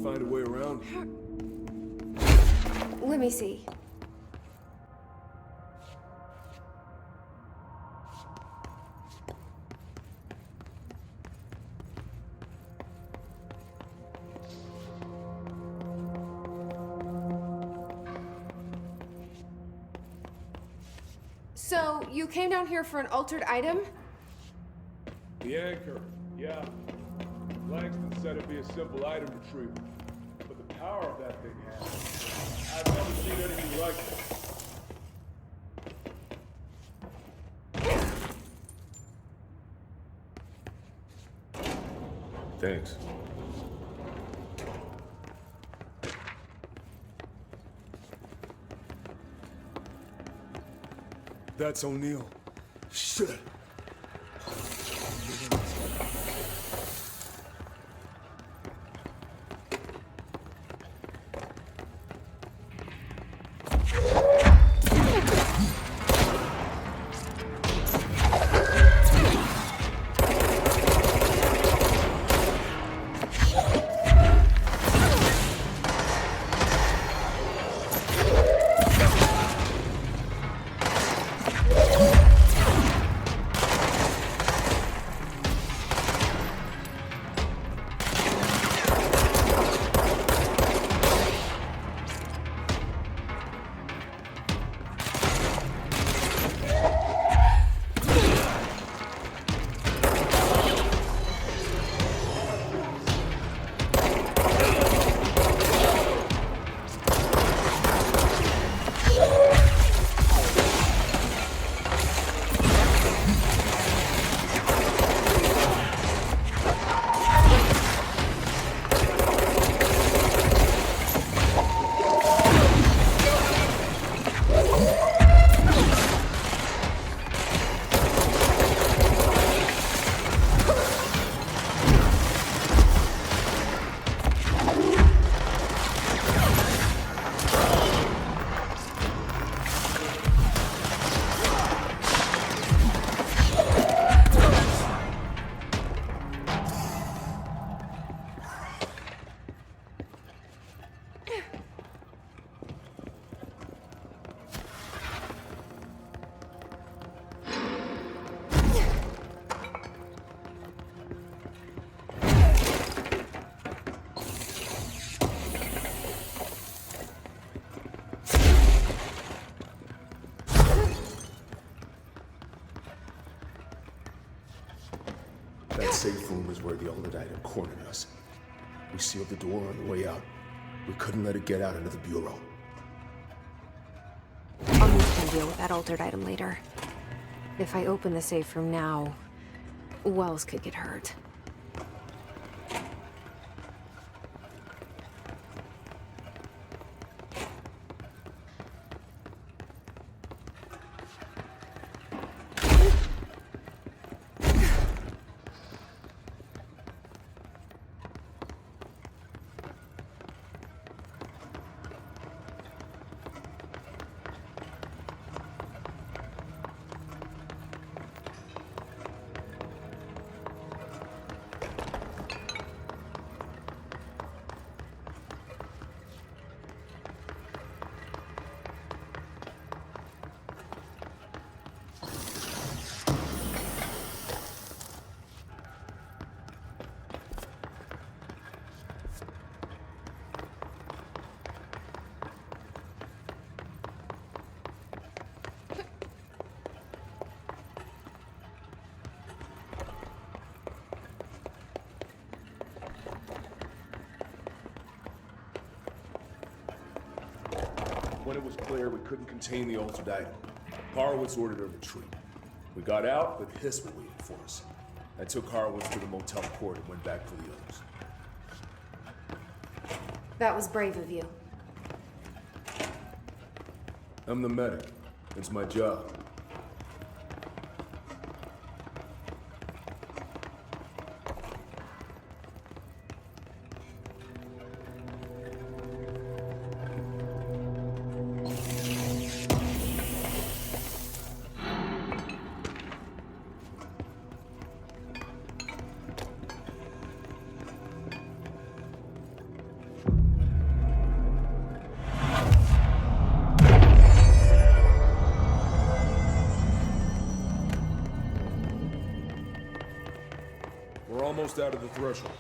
find a way around. Let me see. So, you came down here for an altered item? The anchor, yeah. Langston said it'd be a simple item retrieval. But the power of that thing has. I've never seen anything like it. Thanks. That's O'Neill. Shit. That safe room is where the altered item cornered us. We sealed the door on the way out. We couldn't let it get out into the bureau. I'll need to deal with that altered item later. If I open the safe room now, Wells could get hurt. When it was clear we couldn't contain the altered item, Horowitz ordered a retreat. We got out, but Hiss were waiting for us. I took Horowitz to the motel court and went back for the others. That was brave of you. I'm the medic. It's my job. just out of the threshold.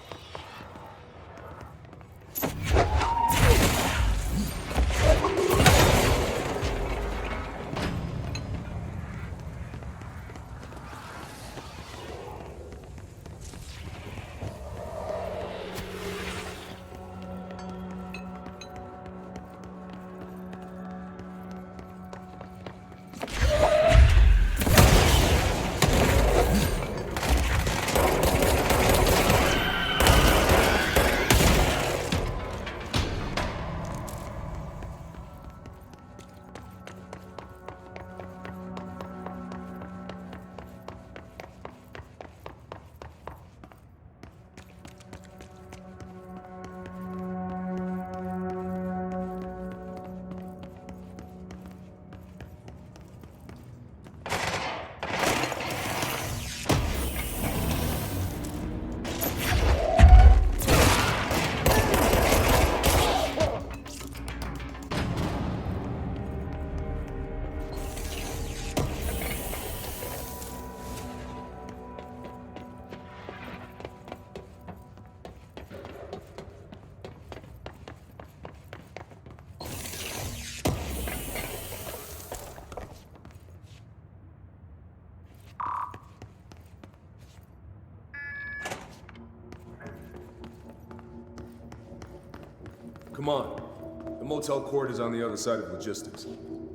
Come on. The motel court is on the other side of logistics.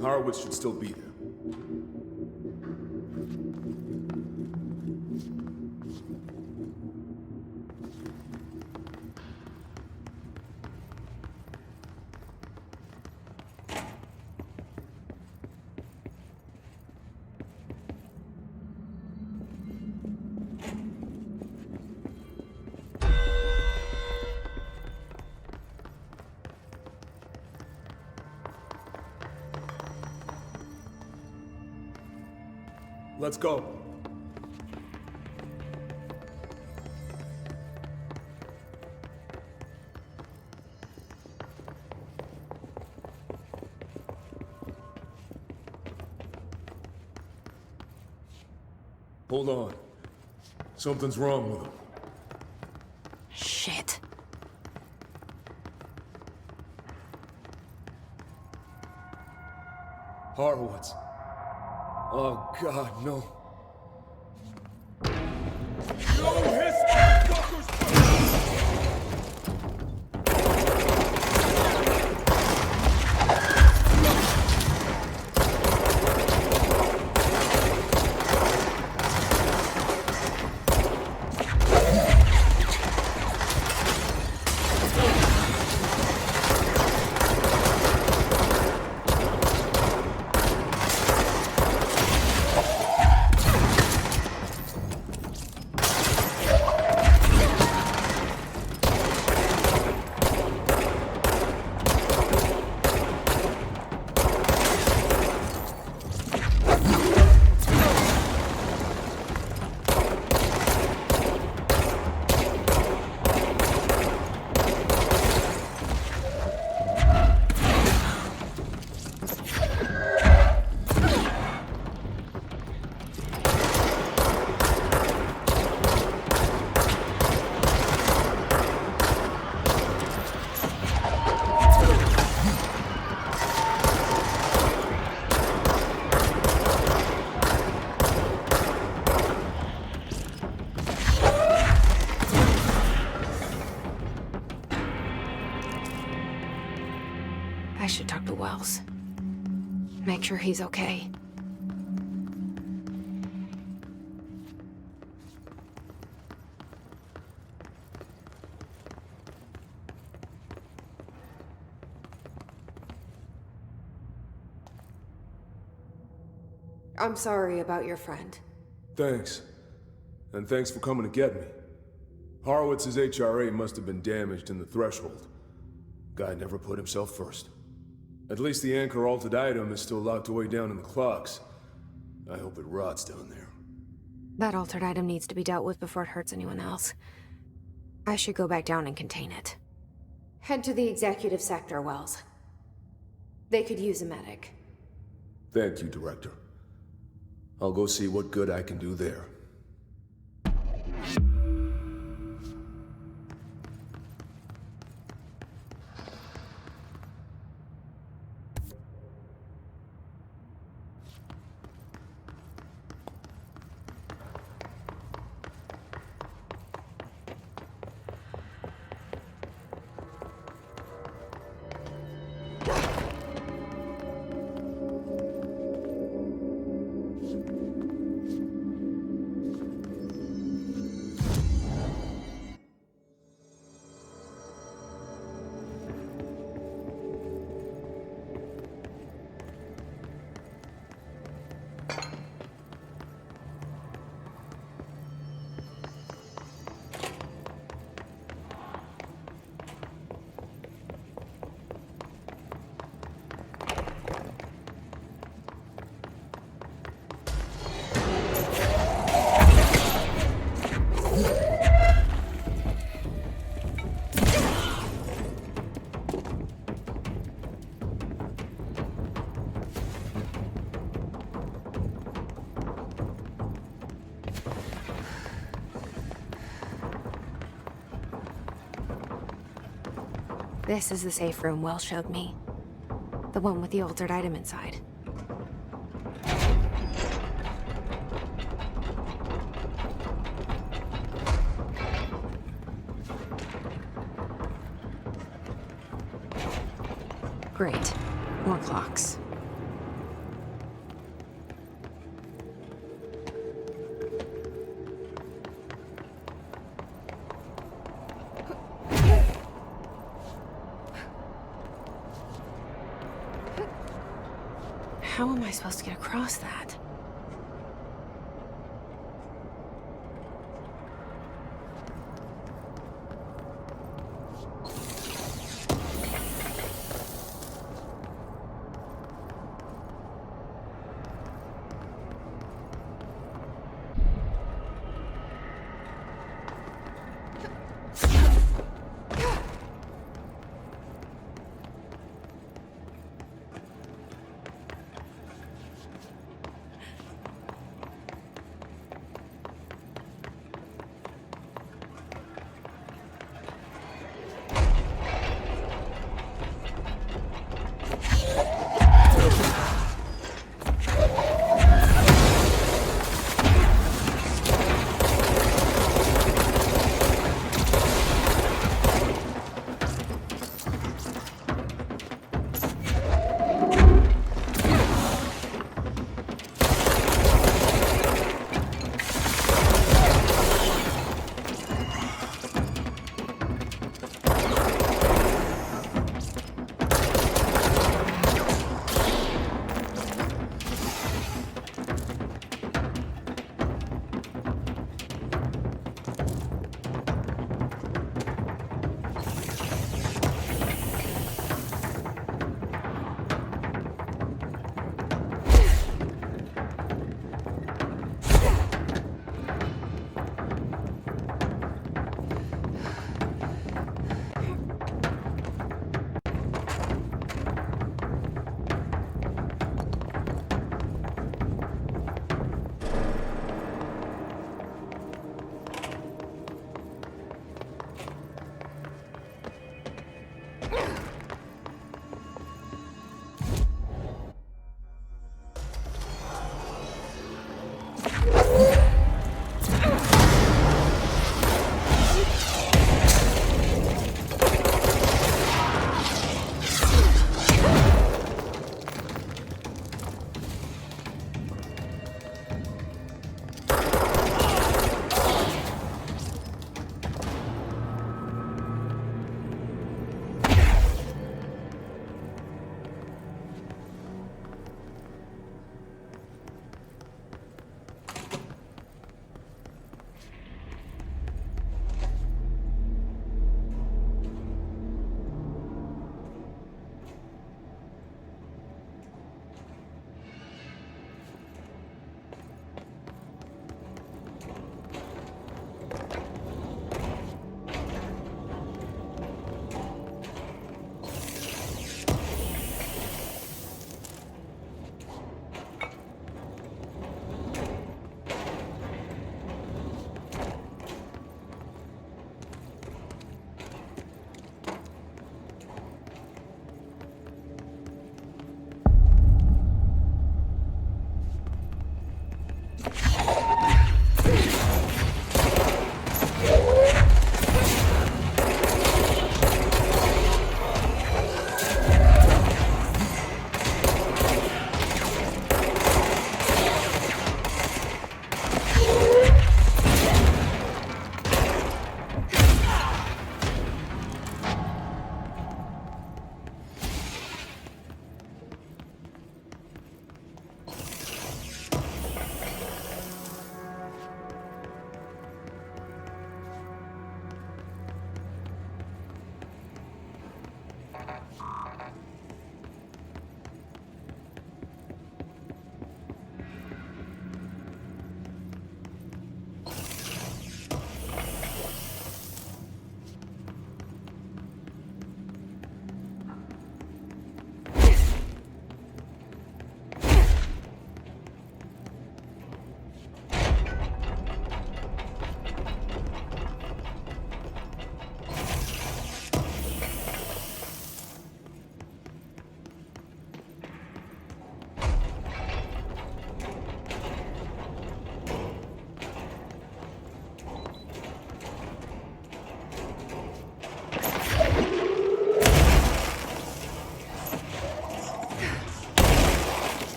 Horowitz should still be there. Let's go. Hold on. Something's wrong with him. Shit. Horowitz. Oh, God, no. No, his I should talk to Wells. Make sure he's okay. I'm sorry about your friend. Thanks. And thanks for coming to get me. Horowitz's HRA must have been damaged in the threshold. Guy never put himself first. At least the anchor altered item is still locked away down in the clocks. I hope it rots down there. That altered item needs to be dealt with before it hurts anyone else. I should go back down and contain it. Head to the executive sector, Wells. They could use a medic. Thank you, Director. I'll go see what good I can do there. This is the safe room Wells showed me. The one with the altered item inside. Great. More clocks. How am I supposed to get across that?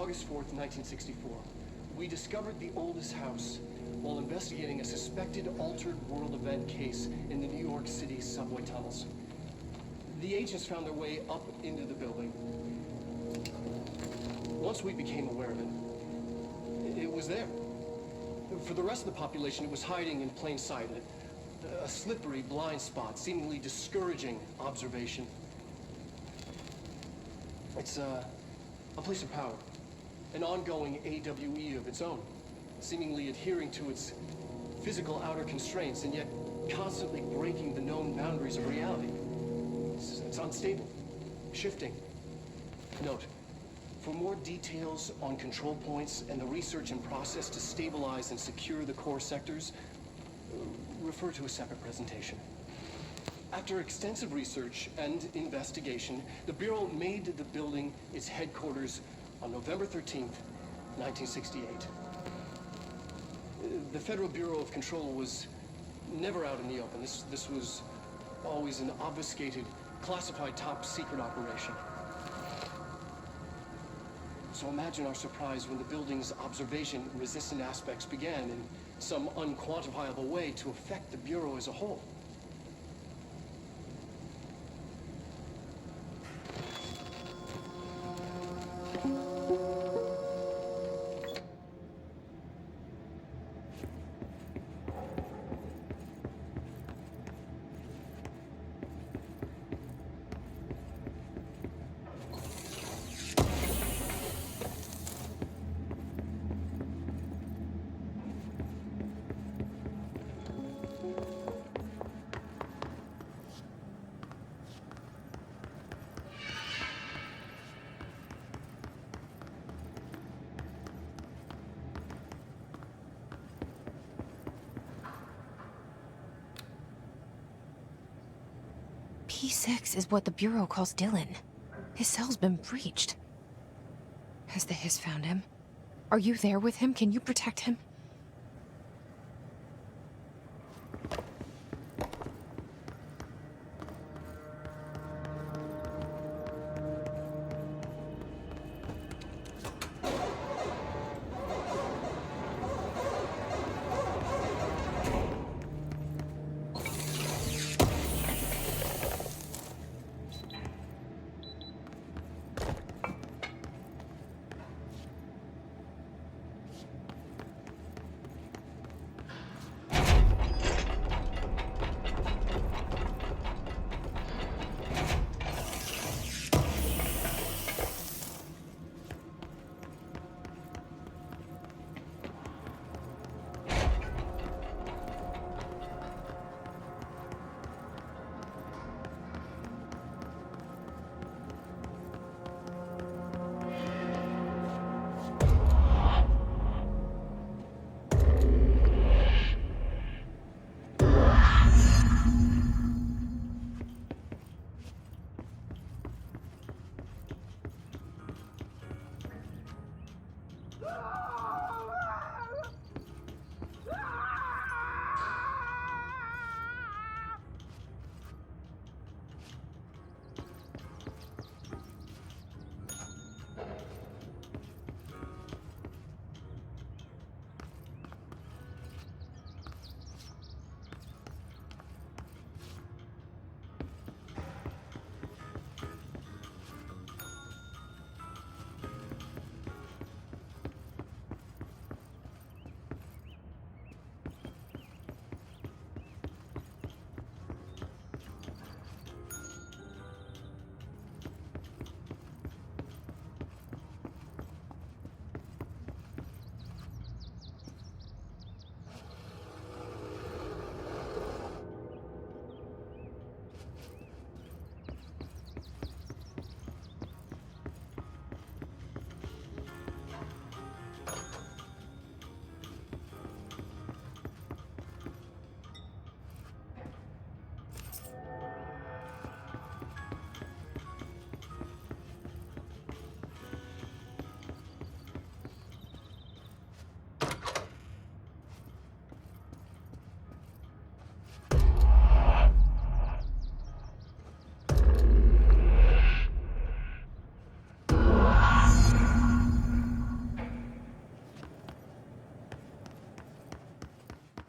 August 4th, 1964, we discovered the oldest house while investigating a suspected altered world event case in the New York City subway tunnels. The agents found their way up into the building. Once we became aware of it, it was there. For the rest of the population, it was hiding in plain sight. A slippery blind spot, seemingly discouraging observation. It's a place of power. An ongoing AWE of its own, seemingly adhering to its physical outer constraints and yet constantly breaking the known boundaries of reality. It's unstable, shifting. Note, for more details on control points and the research and process to stabilize and secure the core sectors, refer to a separate presentation. After extensive research and investigation, the Bureau made the building its headquarters on November 13th, 1968. The Federal Bureau of Control was never out in the open. This was always an obfuscated, classified top secret operation. So imagine our surprise when the building's observation-resistant aspects began in some unquantifiable way to affect the Bureau as a whole. P6 is what the Bureau calls Dylan. His cell's been breached. Has the Hiss found him? Are you there with him? Can you protect him?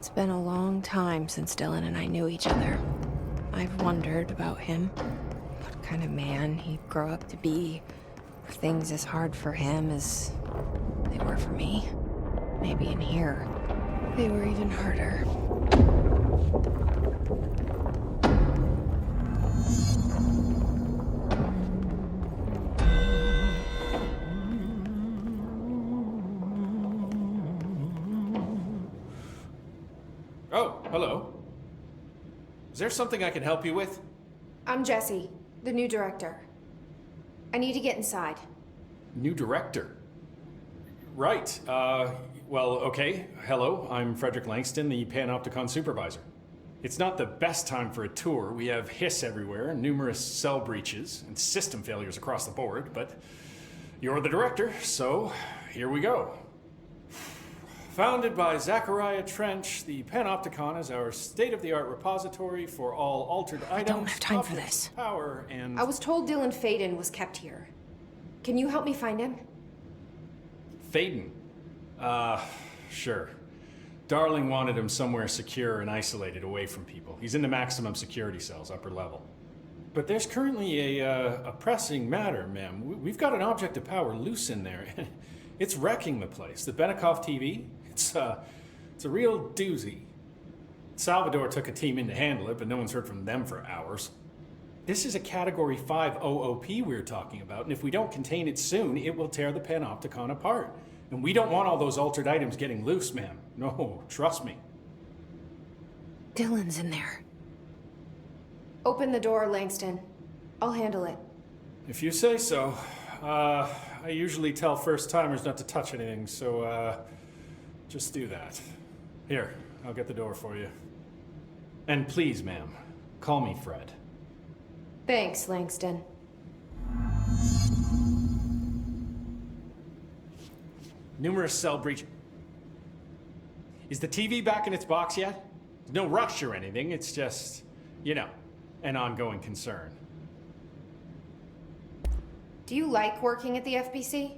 It's been a long time since Dylan and I knew each other. I've wondered about him. What kind of man he'd grow up to be. If things as hard for him as they were for me. Maybe in here, they were even harder. Oh, hello. Is there something I can help you with? I'm Jesse, the new director. I need to get inside. New director? Right. Well, okay. Hello, I'm Frederick Langston, the Panopticon supervisor. It's not the best time for a tour. We have hiss everywhere, numerous cell breaches, and system failures across the board, but you're the director, so here we go. Founded by Zachariah Trench, the Panopticon is our state-of-the-art repository for all altered items. I don't have time for objects this. of power, and I was told Dylan Faden was kept here. Can you help me find him? Faden. Sure. Darling wanted him somewhere secure and isolated away from people. He's in the maximum security cells, upper level. But there's currently a pressing matter, ma'am. We've got an object of power loose in there. It's wrecking the place. The Benikoff TV, it's a real doozy. Salvador took a team in to handle it, but no one's heard from them for hours. This is a Category 5 OOP we're talking about, and if we don't contain it soon, it will tear the Panopticon apart. And we don't want all those altered items getting loose, ma'am. No, trust me. Dylan's in there. Open the door, Langston. I'll handle it. If you say so. I usually tell first-timers not to touch anything, so, just do that. Here, I'll get the door for you. And please, ma'am, call me Fred. Thanks, Langston. Numerous cell breach. Is the TV back in its box yet? There's no rush or anything, it's just, you know, an ongoing concern. Do you like working at the FBC?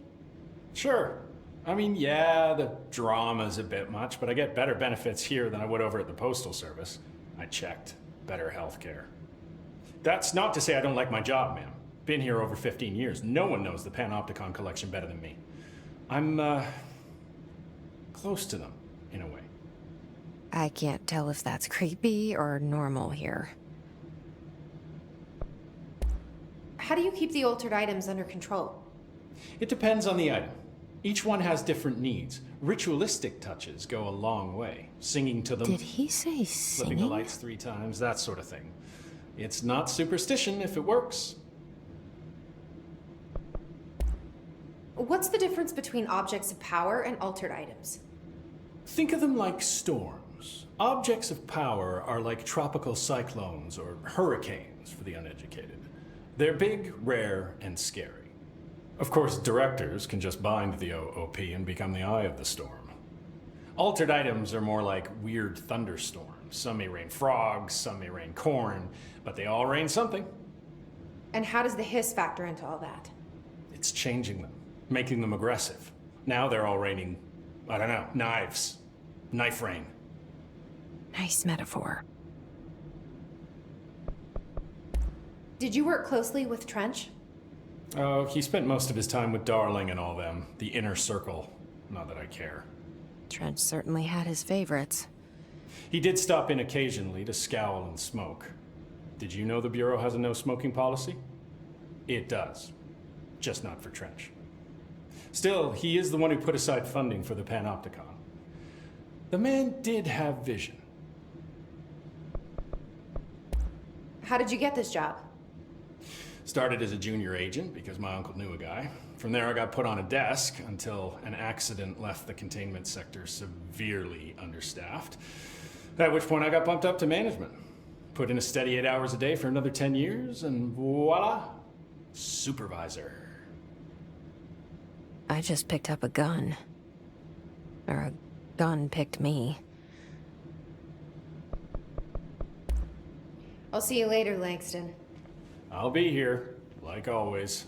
Sure. I mean, yeah, the drama's a bit much, but I get better benefits here than I would over at the Postal Service. I checked. Better healthcare. That's not to say I don't like my job, ma'am. Been here over 15 years. No one knows the Panopticon collection better than me. I'm, close to them, in a way. I can't tell if that's creepy or normal here. How do you keep the altered items under control? It depends on the item. Each one has different needs. Ritualistic touches go a long way. Singing to them. Did he say Flipping the singing? lights 3 times, that sort of thing. It's not superstition if it works. What's the difference between objects of power and altered items? Think of them like storms. Objects of power are like tropical cyclones or hurricanes for the uneducated. They're big, rare, and scary. Of course, directors can just bind the OOP and become the eye of the storm. Altered items are more like weird thunderstorms. Some may rain frogs, some may rain corn, but they all rain something. And how does the hiss factor into all that? It's changing them, making them aggressive. Now they're all raining, I don't know, knives. Knife rain. Nice metaphor. Did you work closely with Trench? Oh, he spent most of his time with Darling and all them. The inner circle. Not that I care. Trench certainly had his favorites. He did stop in occasionally to scowl and smoke. Did you know the Bureau has a no smoking policy? It does. Just not for Trench. Still, he is the one who put aside funding for the Panopticon. The man did have vision. How did you get this job? Started as a junior agent because my uncle knew a guy. From there I got put on a desk until an accident left the containment sector severely understaffed. At which point I got bumped up to management. Put in a steady 8 hours a day for another 10 years and voila, supervisor. I just picked up a gun. Or a gun picked me. I'll see you later, Langston. I'll be here, like always.